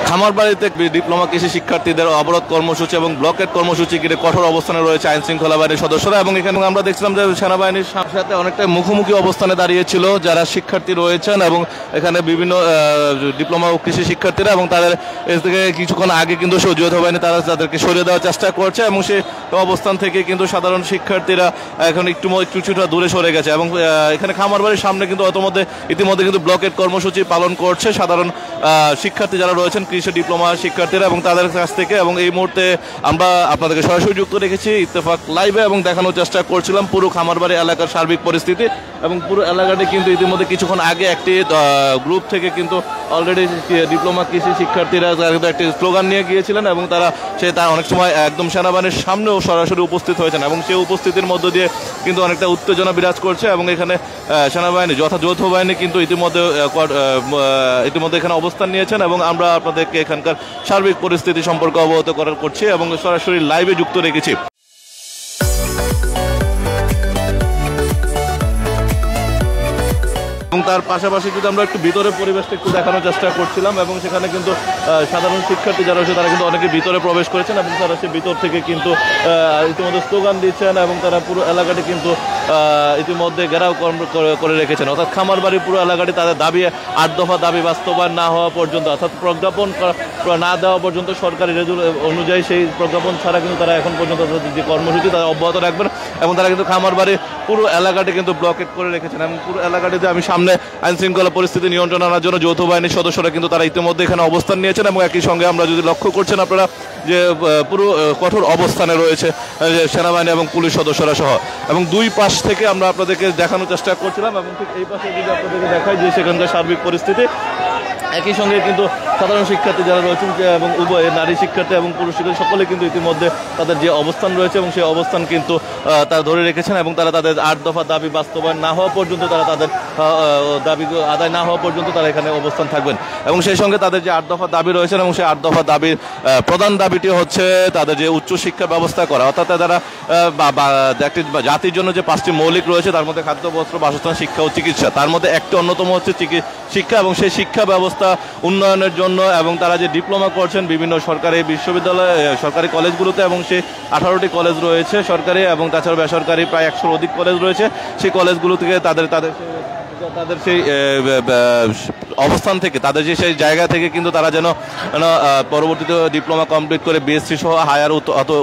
খামারবাড়িতে diploma কৃষি শিক্ষার্থীদের অবরোধ কর্মসূচি এবং ব্লকেট কর্মসূচি ঘিরে কঠোর অবস্থানে রয়েছে আইন শৃঙ্খলা বাহিনীর সদস্যরা এবং এখানে আমরা দেখছিলাম যে সেনাবাহিনীর সাথে অনেকটা মুখোমুখি অবস্থানে দাঁড়িয়েছিল যারা শিক্ষার্থী রয়েছেন এবং এখানে বিভিন্ন ডিপ্লোমা ও কৃষি শিক্ষার্থীরা এবং তাদের থেকে কিছুক্ষণ আগে কিন্তু যৌথ বাহিনী তারা তাদেরকে সরিয়ে দেওয়ার চেষ্টা করছে এবং সেই অবস্থান থেকে কিন্তু সাধারণ শিক্ষার্থীরা এখন কিছুটা দূরে সরে গেছে এবং এখানে খামারবাড়ির সামনে কিন্তু ইতিমধ্যে কিন্তু ব্লকেট কর্মসূচি পালন করছে সাধারণ শিক্ষার্থী যারা রয়েছেন কৃষি ডিপ্লোমা শিক্ষার্থীরা এবং তাদের কাছ থেকে এবং এই মুহূর্তে আমরা আপনাদেরকে সরাসরি যুক্ত রেখেছি ইত্তেফাক লাইভে এবং দেখানোর চেষ্টা করছিলাম পুরো খামারবাড়ি এলাকার সার্বিক পরিস্থিতি এবং পুরো এলাকাটি কিন্তু ইতিমধ্যে কিছুক্ষণ আগে একটি গ্রুপ থেকে কিন্তু অলরেডি ডিপ্লোমা কৃষি শিক্ষার্থীরা কিন্তু একটি স্লোগান নিয়ে গিয়েছিলেন এবং তারা অনেক সময় একদম সেনাবাহিনীর সামনেও সরাসরি উপস্থিত হয়েছেন এবং সেই উপস্থিতির মধ্য দিয়ে কিন্তু অনেকটা উত্তেজনা বিরাজ করছে এবং এখানে সেনাবাহিনী যৌথ বাহিনী কিন্তু ইতিমধ্যে এখানে অবস্থান নিয়েছেন এবং আমরা আপনাদেরকে এখানকার সার্বিক পরিস্থিতি সম্পর্কে অবগত করছি এবং সরাসরি লাইভে যুক্ত রেখেছি। এবং তার পাশাপাশি যদি আমরা একটু ভিতরে পরিবেশটা একটু দেখানোর চেষ্টা করছিলাম এবং সেখানে কিন্তু সাধারণ শিক্ষার্থী যারা রয়েছে তারা কিন্তু অনেকে ভিতরে প্রবেশ করেছেন এবং তারা সে ভিতর থেকে কিন্তু ইতিমধ্যে স্লোগান দিচ্ছেন এবং তারা পুরো এলাকাটি কিন্তু ইতিমধ্যে ঘেরাও করে রেখেছেন অর্থাৎ খামারবাড়ি পুরো এলাকাটি তাদের দাবি 8 দফা দাবি বাস্তবায়ন না হওয়া পর্যন্ত অর্থাৎ প্রজ্ঞাপন না দেওয়া পর্যন্ত সরকারি রেজুল অনুযায়ী সেই প্রজ্ঞাপন ছাড়া কিন্তু তারা এখন পর্যন্ত যে কর্মসূচি তারা অব্যাহত রাখবেন এবং তারা কিন্তু খামারবাড়ি পুরো এলাকাটি কিন্তু ব্লকেট করে রেখেছেন এবং পুরো এলাকাটিতে আমি সামনে আইন শৃঙ্খলা পরিস্থিতি নিয়ন্ত্রণ আনার জন্য যৌথ বাহিনীর সদস্যরা কিন্তু তারা ইতিমধ্যে এখানে অবস্থান নিয়েছেন এবং একই সঙ্গে আমরা যদি লক্ষ্য করছেন আপনারা যে পুরো কঠোর অবস্থানে রয়েছে সেনাবাহিনী এবং পুলিশ সদস্যরা সহ এবং দুই পাশ থেকে আমরা আপনাদেরকে দেখানোর চেষ্টা করছিলাম এবং ঠিক এই পাশে যদি আপনাদেরকে দেখাই যে সেখানকার সার্বিক পরিস্থিতি একই সঙ্গে কিন্তু সাধারণ শিক্ষার্থী যারা রয়েছেন এবং উভয় নারী শিক্ষার্থী এবং পুরুষ শিক্ষার্থী সকলে কিন্তু ইতিমধ্যে তাদের যে অবস্থান রয়েছে এবং সেই অবস্থান কিন্তু তারা ধরে রেখেছেন এবং তারা তাদের 8 দফা দাবি বাস্তবায়ন না হওয়া পর্যন্ত তারা তাদের দাবি আদায় না হওয়া পর্যন্ত তারা এখানে অবস্থান থাকবেন এবং সেই সঙ্গে তাদের যে 8 দফা দাবি রয়েছেন এবং সেই 8 দফা দাবির প্রধান দাবিটি হচ্ছে তাদের যে উচ্চশিক্ষা ব্যবস্থা করা অর্থাৎ তারা একটি জাতির জন্য যে 5টি মৌলিক রয়েছে তার মধ্যে খাদ্য বস্ত্র বাসস্থান শিক্ষা ও চিকিৎসা তার মধ্যে একটি অন্যতম হচ্ছে শিক্ষা এবং সেই শিক্ষা ব্যবস্থা উন্নয়নের জন্য এবং তারা যে ডিপ্লোমা করছেন বিভিন্ন সরকারি বিশ্ববিদ্যালয় সরকারি কলেজগুলোতে এবং সেই 18টি কলেজ রয়েছে সরকারি এবং তাছাড়া বেসরকারি প্রায় 100-র অধিক কলেজ রয়েছে সেই কলেজগুলো থেকে তাদের সেই অবস্থান থেকে তাদের যে সেই জায়গা থেকে কিন্তু তারা যেন পরবর্তীতে ডিপ্লোমা কমপ্লিট করে বিএসসি সহ হায়ার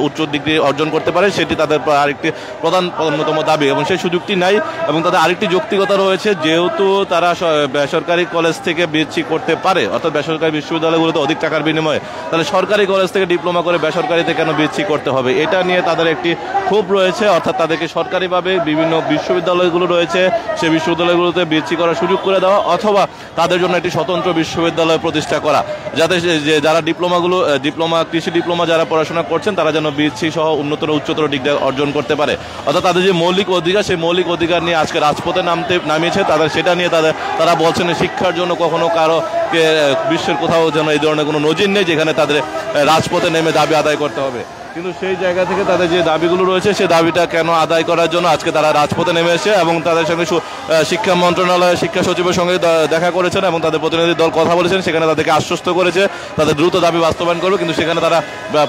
উচ্চ ডিগ্রি অর্জন করতে পারে সেটি তাদের আরেকটি প্রধান অন্যতম দাবি এবং সেই সুযোগটি নাই এবং তাদের আরেকটি যৌক্তিকতা রয়েছে যেহেতু তারা বেসরকারি কলেজ থেকে বিএসসি করতে পারে অর্থাৎ বেসরকারি বিশ্ববিদ্যালয়গুলোতে অধিক টাকার বিনিময়ে তাহলে সরকারি কলেজ থেকে ডিপ্লোমা করে বেসরকারিতে কেন বিএসসি করতে হবে এটা নিয়ে তাদের একটি ক্ষোভ রয়েছে অর্থাৎ তাদেরকে সরকারিভাবে বিভিন্ন বিশ্ববিদ্যালয়গুলো রয়েছে সেই বিশ্ববিদ্যালয়গুলোতে বিএসসি করার সুযোগ করে দেওয়া অথবা তাদের জন্য একটি স্বতন্ত্র বিশ্ববিদ্যালয় প্রতিষ্ঠা করা যাতে যারা ডিপ্লোমা কৃষি ডিপ্লোমা যারা পড়াশোনা করছেন তারা যেন বিএসসি সহ উচ্চতর ডিগ্রি অর্জন করতে পারে অর্থাৎ তাদের যে মৌলিক অধিকার সেই মৌলিক অধিকার নিয়ে আজকে রাজপথে নামিয়েছে সেটা নিয়ে তারা বলছেন শিক্ষার জন্য কখনো কারো বিশ্বের কোথাও যেন এই ধরনের কোনো নজির নেই যেখানে তাদের রাজপথে নেমে দাবি আদায় করতে হবে কিন্তু সেই জায়গা থেকে তাদের যে দাবিগুলো রয়েছে সেই দাবিটা কেন আদায় করার জন্য আজকে তারা রাজপথে নেমে এসে এবং তাদের সঙ্গে শিক্ষা মন্ত্রণালয়ের শিক্ষা সচিবের সঙ্গে দেখা করেছেন এবং তাদের প্রতিনিধি দল কথা বলেছেন সেখানে তাদেরকে আশ্বস্ত করেছে তাদের দ্রুত দাবি বাস্তবায়ন করবে কিন্তু সেখানে তারা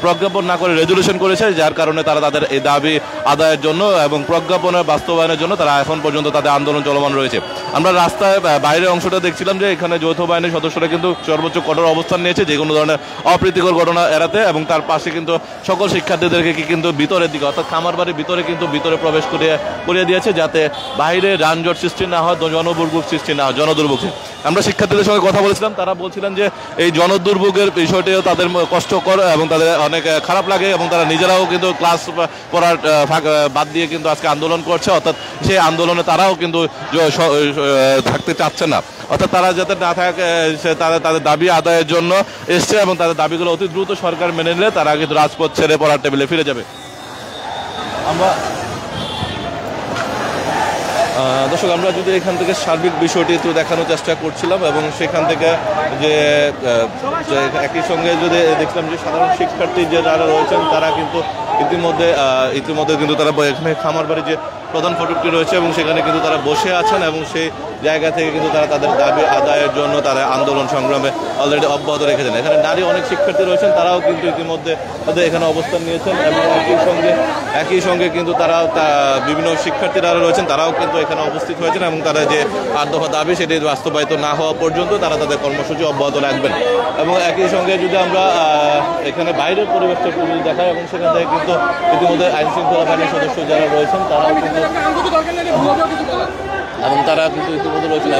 প্রজ্ঞাপন না করে রেজুলেশন করেছে যার কারণে তারা তাদের এই দাবি আদায়ের জন্য এবং প্রজ্ঞাপনের বাস্তবায়নের জন্য তারা এখন পর্যন্ত তাদের আন্দোলন চলমান রয়েছে আমরা রাস্তায় বাইরের অংশটা দেখছিলাম যে এখানে যৌথ বাহিনীর সদস্যরা কিন্তু সর্বোচ্চ কঠোর অবস্থান নিয়েছে যে কোনো ধরনের অপ্রীতিকর ঘটনা এড়াতে এবং তার পাশে কিন্তু সকল শিক্ষার্থীদেরকে কিন্তু ভিতরের দিকে অর্থাৎ খামারবাড়ির ভিতরে কিন্তু ভিতরে প্রবেশ করিয়ে দিয়েছে যাতে বাইরে যানজট সৃষ্টি না হয় জনদুর্ভোগ সৃষ্টি না হয় জনদুর্ভোগ আমরা শিক্ষার্থীদের সঙ্গে কথা বলেছিলাম তারা বলছিলেন যে এই জনদুর্ভোগের বিষয়টিও তাদের কষ্টকর এবং তাদের অনেক খারাপ লাগে এবং তারা নিজেরাও কিন্তু ক্লাস পড়ার বাদ দিয়ে কিন্তু আজকে আন্দোলন করছে অর্থাৎ সেই আন্দোলনে তারাও কিন্তু থাকতে চাচ্ছে না অর্থাৎ তারা যাতে না থাকে তাদের দাবি আদায়ের জন্য এসছে এবং তাদের দাবিগুলো অতি দ্রুত সরকার মেনে নিলে তারা কিন্তু রাজপথ ছেড়ে পড়ার টেবিলে ফিরে যাবে আমরা দর্শক আমরা যদি এখান থেকে সার্বিক বিষয়টি একটু দেখানোর চেষ্টা করছিলাম এবং সেখান থেকে যে একই সঙ্গে যদি দেখলাম যে সাধারণ শিক্ষার্থী যে যারা রয়েছেন তারা কিন্তু ইতিমধ্যে কিন্তু তারা এখানে খামারবাড়ি যে প্রধান ফটকটি রয়েছে এবং সেখানে কিন্তু তারা বসে আছেন এবং সেই জায়গা থেকে কিন্তু তারা তাদের দাবি আদায়ের জন্য তারা আন্দোলন সংগ্রামে অলরেডি অব্যাহত রেখেছেন। এখানে নারী অনেক শিক্ষার্থী রয়েছেন, তারাও কিন্তু ইতিমধ্যে তাদের এখানে অবস্থান নিয়েছেন এবং একই সঙ্গে কিন্তু তারা বিভিন্ন শিক্ষার্থীরা রয়েছেন, তারাও কিন্তু এখানে উপস্থিত হয়েছেন এবং তারা যে 8 দফা দাবি সেটি বাস্তবায়িত না হওয়া পর্যন্ত তারা তাদের কর্মসূচি অব্যাহত রাখবেন। এবং একই সঙ্গে যদি আমরা এখানে বাইরের পরিবেশটা একটু যদি দেখাই এবং সেখান থেকে কিন্তু ইতিমধ্যে আইন শৃঙ্খলা বাহিনীর সদস্য যারা রয়েছেন তারাও কিন্তু ইতিমধ্যে রয়েছেন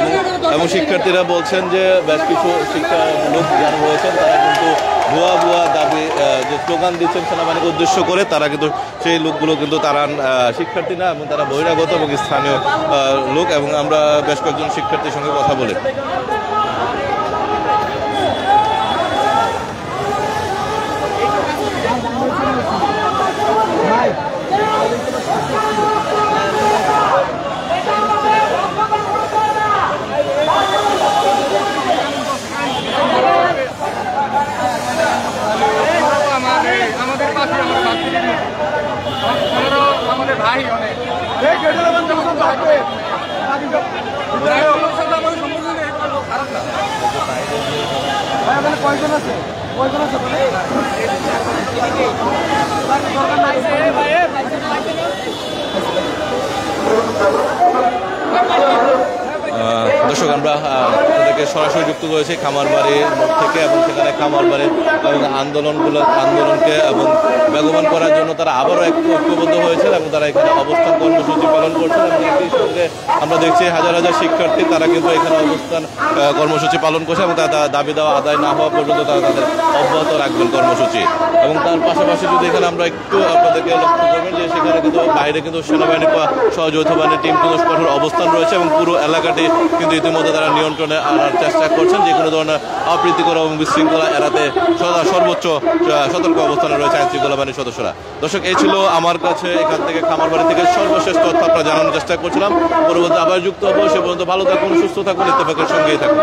এবং শিক্ষার্থীরা বলছেন যে বেশ কিছু শিক্ষা লোক যারা রয়েছেন তারা কিন্তু ভুয়া দাবি যে স্লোগান দিচ্ছেন সেনাবাহিনীকে উদ্দেশ্য করে, তারা কিন্তু সেই লোকগুলো কিন্তু তারা শিক্ষার্থী না এবং তারা বহিরাগত এবং স্থানীয় লোক। এবং আমরা বেশ কয়েকজন শিক্ষার্থীর সঙ্গে কথা বলি। আমাদের ভাই অনেক কয়জন আছে দর্শক, আমরা তাদেরকে সরাসরি যুক্ত করেছি খামারবাড়ির মোড় থেকে এবং সেখানে খামারবাড়ির এবং আন্দোলনকে এবং বেগবান করার জন্য তারা আবারও একটু ঐক্যবদ্ধ হয়েছেন এবং তারা এখানে অবস্থান কর্মসূচি পালন করছেন। এবং একই সঙ্গে আমরা দেখছি হাজার হাজার শিক্ষার্থী তারা কিন্তু এখানে অবস্থান কর্মসূচি পালন করছে এবং তারা দাবি দেওয়া আদায় না হওয়া পর্যন্ত তারা তাদের অব্যাহত রাখবেন কর্মসূচি। এবং তার পাশাপাশি যদি এখানে আমরা একটু আপনাদেরকে লক্ষ্য করবেন যে সেখানে কিন্তু বাইরে কিন্তু সেনাবাহিনী সহ যৌথ বাহিনীর টিম কিন্তু কঠোর অবস্থান রয়েছে এবং পুরো এলাকাটি কিন্তু ইতিমধ্যে তারা নিয়ন্ত্রণে আনার চেষ্টা করছেন। যে কোনো ধরনের অপ্রীতিকর এবং বিশৃঙ্খলা এড়াতে সর্বোচ্চ সতর্ক অবস্থানে রয়েছে আইন শৃঙ্খলা বাহিনীর সদস্যরা। দর্শক, এই ছিল আমার কাছে এখান থেকে খামারবাড়ি থেকে সর্বশেষ তথ্য আপনারা জানানোর চেষ্টা করছিলাম। পরবর্তী আবার যুক্ত হবো, সে পর্যন্ত ভালো থাকুন, সুস্থ থাকুন, ইত্তেফাকের সঙ্গেই থাকুন।